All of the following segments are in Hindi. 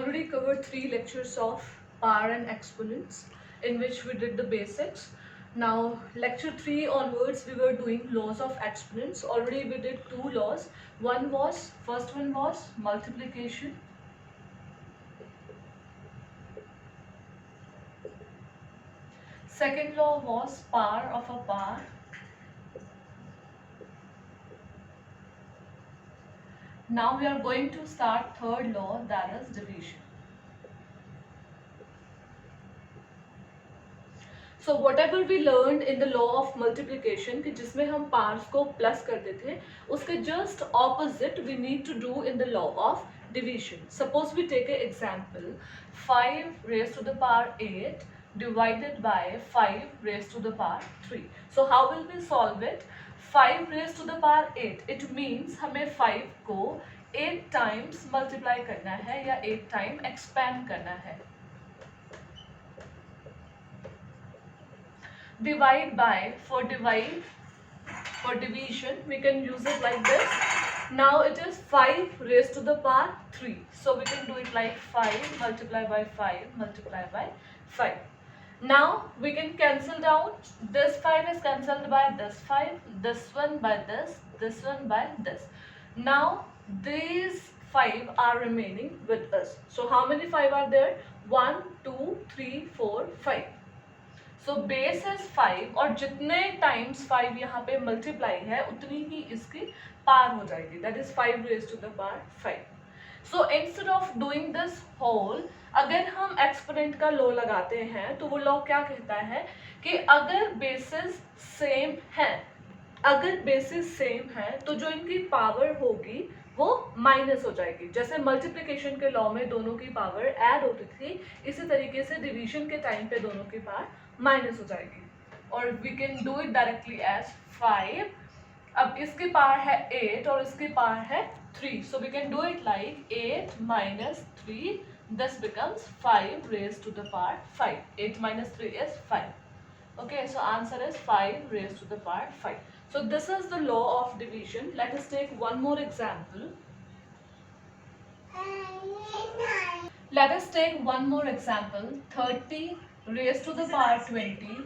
already covered 3 lectures of power and exponents in which we did the basics. Now lecture 3 onwards we were doing laws of exponents. Already we did 2 laws. First one was multiplication. Second law was power of a power. Now we are going to start third law, that is division. So whatever we learned in the law of multiplication कि जिसमें हम पार्ट्स को प्लस करते थे, उसके just opposite we need to do in the law of division. Suppose we take an example, 5 raised to the power 8 divided by 5 raised to the power 3. So how will we solve it? 5 raised to the power 8, it means हमें 5 को 8 times multiply करना है या 8 time expand करना है. Divide by, for division we can use it like this. Now it is 5 raised to the power 3, so we can do it like 5 multiply by 5 multiply by 5. Now we can cancel down. This 5 is cancelled by this 5, this one by this one by this. Now these 5 are remaining with us. So how many 5 are there? 1 2 3 4 5. So base is 5 और जितने टाइम्स 5 यहाँ पे मल्टीप्लाई है उतनी ही इसकी पार हो जाएगी, that is 5 raise to the power 5. So instead of doing this whole, अगर हम एक्सपोनेंट का लॉ लगाते हैं तो वो लॉ क्या कहता है कि अगर बेसिस सेम है तो जो इनकी पावर होगी वो माइनस हो जाएगी. जैसे मल्टीप्लिकेशन के लॉ में दोनों की पावर ऐड होती थी, इसी तरीके से डिवीजन के टाइम पे दोनों की पावर माइनस हो जाएगी. और we can do it directly as 5. अब इसकी पावर है 8 और इसकी पावर है 3, so we can do it like 8 minus 3, this becomes 5 raised to the power 5. 8 minus 3 is 5. Okay, so answer is 5 raised to the power 5. So this is the law of division. Let us take one more example. Let us take one more example. 30 raised to the power 20.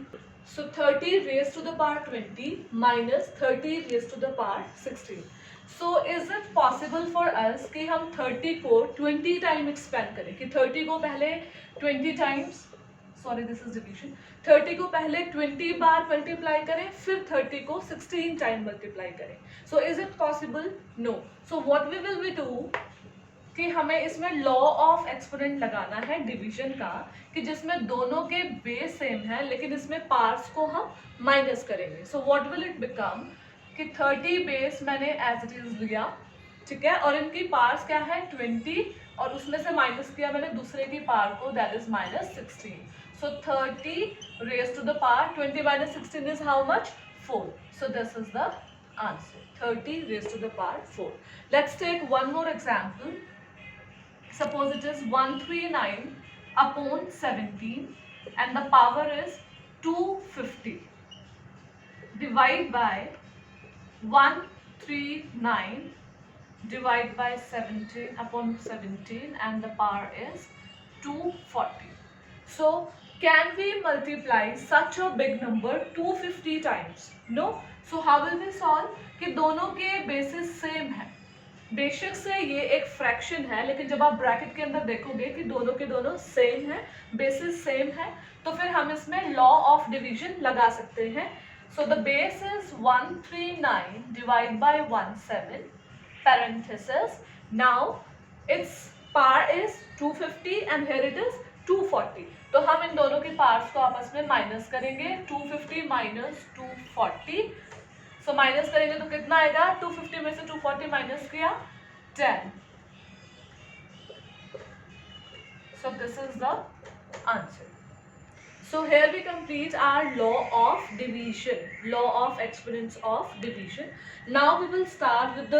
So 30 raised to the power 20 minus 30 raised to the power 16. So is it possible for us कि हम 30 को 20 टाइम एक्सपेंड करें, कि 30 को पहले 20 times, sorry this is division, 30 को पहले 20 बार मल्टीप्लाई करें फिर 30 को 16 टाइम मल्टीप्लाई करें. So is it possible? No. So what we will be do कि हमें इसमें लॉ ऑफ एक्सपोनेंट लगाना है डिवीजन का, कि जिसमें दोनों के बेस सेम है लेकिन इसमें पार्ट्स को हम माइनस करेंगे. So what will it become कि 30 बेस मैंने एज इट इज लिया, ठीक है, और इनकी पार्ट्स क्या है 20 और उसमें से माइनस किया मैंने दूसरे की पावर को, that is minus 16. So 30 raise to the power 20 minus 16 is how much? 4. So this is the answer, 30 raised to the power 4. Let's take one more example. Suppose it is 139 upon 17 and the power is 250. Divide by 139 divide by 17 upon 17 and the power is 240. So can we multiply such a big number 250 times? No. So how will we solve कि दोनों के बेसिस सेम है. बेशक से ये एक फ्रैक्शन है लेकिन जब आप ब्रैकेट के अंदर देखोगे कि दोनों के दोनों सेम है, बेसिस सेम है, तो फिर हम इसमें लॉ ऑफ डिवीजन लगा सकते हैं. So the base is 139 divide by 17 parenthesis. Now its power is 250 and here it is 240. तो हम इन दोनों के पार्ट्स को आपस में माइनस करेंगे. 250 minus 240. सो माइनस करेंगे तो कितना आएगा? 250 में से 240 माइनस किया 10. So this is the answer. So here we complete our law of division, law of exponents of division. Now we will start with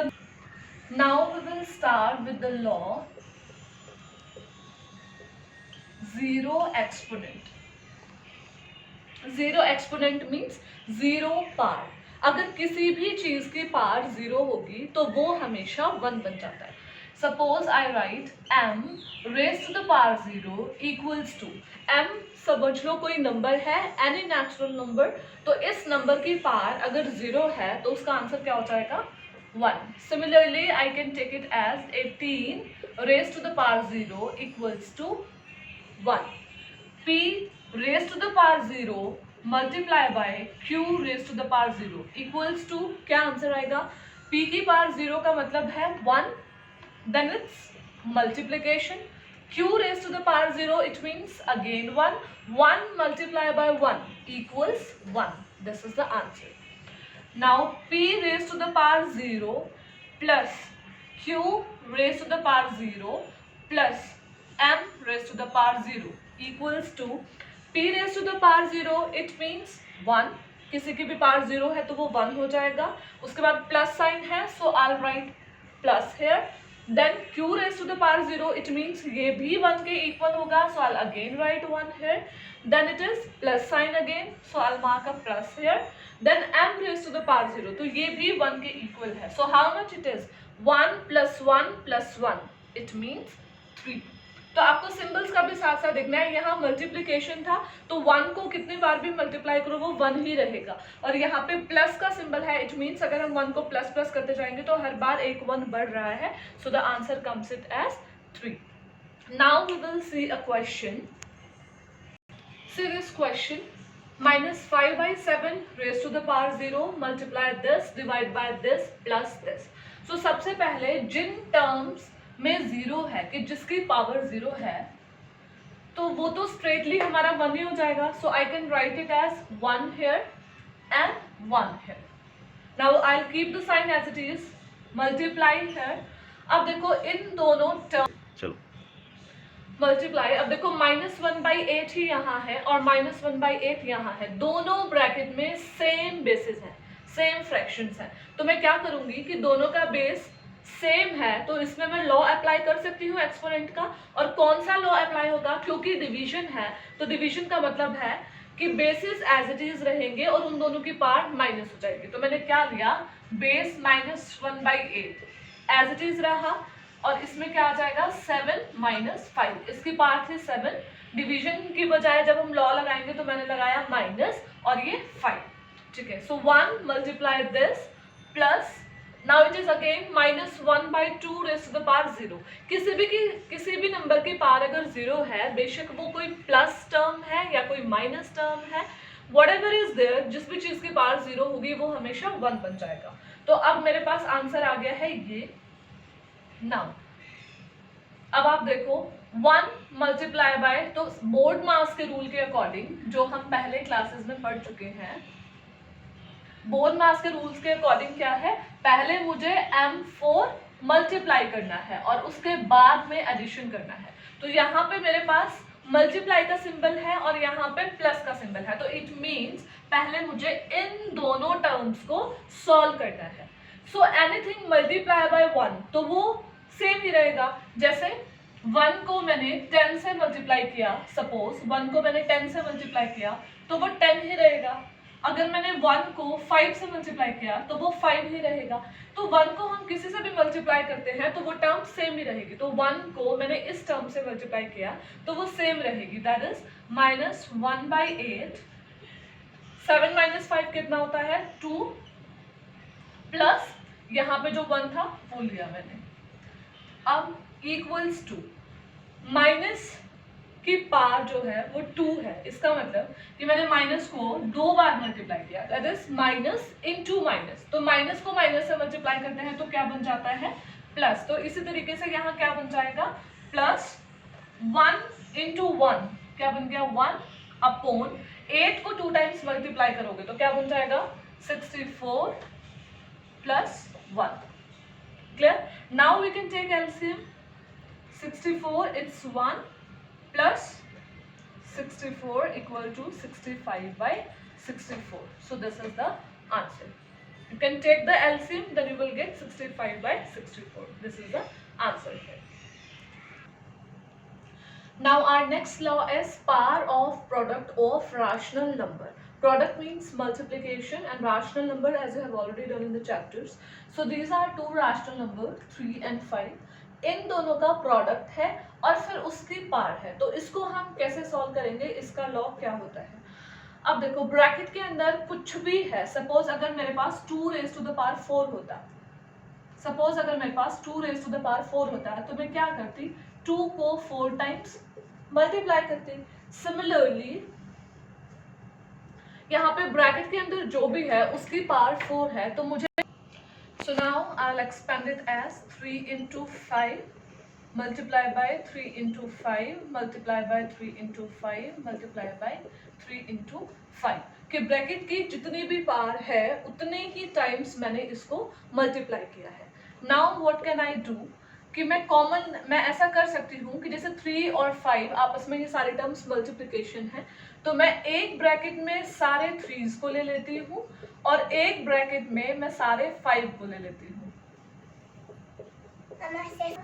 the law zero exponent. Zero exponent means zero part. अगर किसी भी चीज की पार्ट 0 होगी तो वो हमेशा 1 बन जाता है. Suppose I write m raised to the power 0 equals to m, समझ लो कोई नंबर है, एनी नेचुरल नंबर, तो इस नंबर की पावर अगर 0 है तो उसका आंसर क्या हो जाएगा 1. Similarly I can take it as 18 raised to the power 0 equals to 1. p raised to the power 0 multiply by q raised to the power 0 equals to, क्या आंसर आएगा, p की पावर 0 का मतलब है 1, then it's multiplication. Q raised to the power 0, it means again 1. 1 multiplied by 1 equals 1. This is the answer. Now P raised to the power 0 plus Q raised to the power 0 plus M raised to the power 0 equals to P raised to the power 0, it means 1. किसी की भी पावर 0 है तो वो 1 हो जाएगा. उसके बाद प्लस साइन है, so I'll write plus here. Then q raised to the power 0, it means ये भी 1 के equal होगा, so I'll again write 1 here. Then it is plus sign again, so I'll mark a plus here. Then m raised to the power 0, तो ये भी 1 के equal है. So how much it is? 1 plus 1 plus 1, it means 3. तो आपको सिंबल्स का भी साथ साथ देखना है. यहाँ मल्टीप्लिकेशन था तो 1 को कितनी बार भी मल्टीप्लाई करो वो 1 ही रहेगा, और यहाँ पे प्लस का सिंबल है, इट मीन्स अगर हम 1 को प्लस प्लस करते जाएंगे तो हर बार एक 1 बढ़ रहा है. So the answer comes it as 3. Now we will see a question. See this question. -5/7 raised to the power 0 multiply this divide by this plus this. So सबसे पहले जिन टर्म्स में 0 है, कि जिसकी पावर 0 है, तो वो तो स्ट्रेटली हमारा 1 ही हो जाएगा. So I can write it as 1 here and 1 here. Now I'll keep the sign as it is. Multiply here. अब देखो इन दोनों टर्म चलो मल्टीप्लाई. अब देखो -1/8 ही यहाँ है और -1/8 यहाँ है, दोनों ब्रैकेट में सेम बेसिस है, सेम फ्रैक्शंस हैं. तो मैं क्या करूंगी कि दोनों का बेस सेम है तो इसमें मैं लॉ अप्लाई कर सकती हूँ एक्सपोनेंट का. और कौन सा लॉ अप्लाई होगा, क्योंकि डिवीजन है तो डिवीजन का मतलब है कि बेसिस एज इट इज रहेंगे और उन दोनों की पार्ट माइनस हो जाएगी. तो मैंने क्या लिया, बेस -1/8 एज इट इज रहा, और इसमें क्या आ जाएगा 7 - 5. इसकी पार्ट थी 7. डिवीजन की बजाय जब हम लॉ लगाएंगे तो मैंने लगाया माइनस और ये 5. ठीक है. सो 1 multiply this plus, now it is again -1/2 raised to the power 0. किसी भी नंबर की पावर अगर 0 है, बेशक वो कोई प्लस टर्म है या कोई माइनस टर्म है, whatever is there, जिस भी चीज की पावर 0 होगी वो हमेशा 1 बन जाएगा. तो अब मेरे पास आंसर आ गया है ये. नाउ अब आप देखो 1 मल्टीप्लाई बाय, तो बोर्ड मास के रूल के अकॉर्डिंग जो हम पहले क्लासेस में पढ़ चुके हैं, बोर्ड मास के रूल्स के अकॉर्डिंग क्या है, पहले मुझे m4 मल्टीप्लाई करना है और उसके बाद में एडिशन करना है. तो यहाँ पे मेरे पास मल्टीप्लाई का सिंबल है और यहाँ पे प्लस का सिंबल है, तो इट मीन्स पहले मुझे इन दोनों टर्म्स को सॉल्व करना है. सो एनीथिंग मल्टीप्लाई बाय 1 तो वो सेम ही रहेगा. जैसे 1 को मैंने 10 से मल्टीप्लाई किया, सपोज 1 को मैंने 10 से मल्टीप्लाई किया तो वो 10 ही रहेगा. अगर मैंने 1 को 5 से मल्टीप्लाई किया तो वो 5 ही रहेगा. तो 1 को हम किसी से भी मल्टीप्लाई करते हैं तो वो टर्म सेम ही रहेगी. तो 1 को मैंने इस टर्म से मल्टीप्लाई किया तो वो सेम रहेगी, दैट इज -1/8. 7 - 5 कितना होता है 2, प्लस यहाँ पे जो 1 था वो लिया मैंने. अब इक्वल्स टू माइनस की पावर जो है वो 2 है. इसका मतलब कि मैंने माइनस को 2 बार मल्टीप्लाई किया, that is minus into minus. तो माइनस को माइनस से मल्टीप्लाई करते हैं तो क्या बन जाता है प्लस. तो इसी तरीके से यहाँ क्या बन जाएगा प्लस 1 × 1 क्या बन गया 1 अपॉन 8 को 2 टाइम्स मल्टीप्लाई करोगे तो क्या बन जाएगा 64 plus 1. Clear. Now we can take LCM. 64 it's 1 plus 64 equal to 65/64. So this is the answer. You can take the LCM, then you will get 65/64. This is the answer here. Now our next law is power of product of rational number. Product means multiplication and rational number as you have already done in the chapters. So these are two rational numbers 3 and 5. इन दोनों का प्रोडक्ट है और फिर उसकी पार है। तो इसको हम कैसे सॉल्व करेंगे, इसका लॉग क्या होता है। अब देखो ब्रैकेट के अंदर कुछ भी है, सपोज अगर मेरे पास 2 रेज टू द पावर 4 होता, सपोज अगर मेरे पास 2 रेज टू द पावर 4 होता है तो मैं क्या करती, 2 को 4 टाइम्स मल्टीप्लाई करती। सिमिलरली यहाँ पे ब्रैकेट के अंदर जो भी है उसकी पावर 4 है, तो मुझे so now I'll expand it as 3 into 5 multiply by 3 into 5 multiply by 3 into 5 multiply by 3 into 5 कि ब्रैकेट की जितनी भी पावर है उतने ही टाइम्स मैंने इसको मल्टीप्लाई किया है। Now what can I do कि मैं ऐसा कर सकती हूँ कि जैसे 3 और 5 आपस में ये सारे टर्म्स मल्टीप्लिकेशन है, तो मैं एक ब्रैकेट में सारे 3s को ले लेती हूँ और एक ब्रैकेट में मैं सारे 5 को ले लेती हूँ।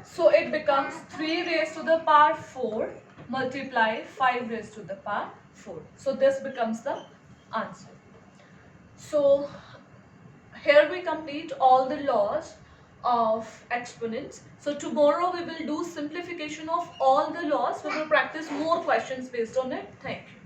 So it becomes 3 raised to the power 4 multiply 5 raised to the power 4. So this becomes the answer. So here we complete all the laws of exponents. So tomorrow we will do simplification of all the laws. We will practice more questions based on it. Thank you.